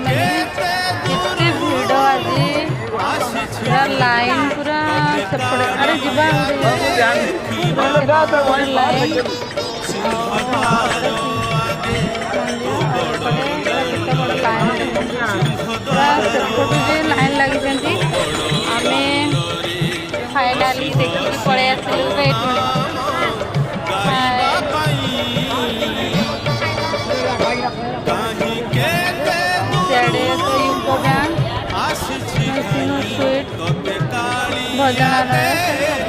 मैंने केते भिड़ आज पूरा लाइन पूरा सेपटे अरे जीवा लाइन पूरा सेपटे लाइन लगी आम फाइनाली देखिए पलि आसलु सियाड़े तो यूको बैंक स्वीट भोजनालय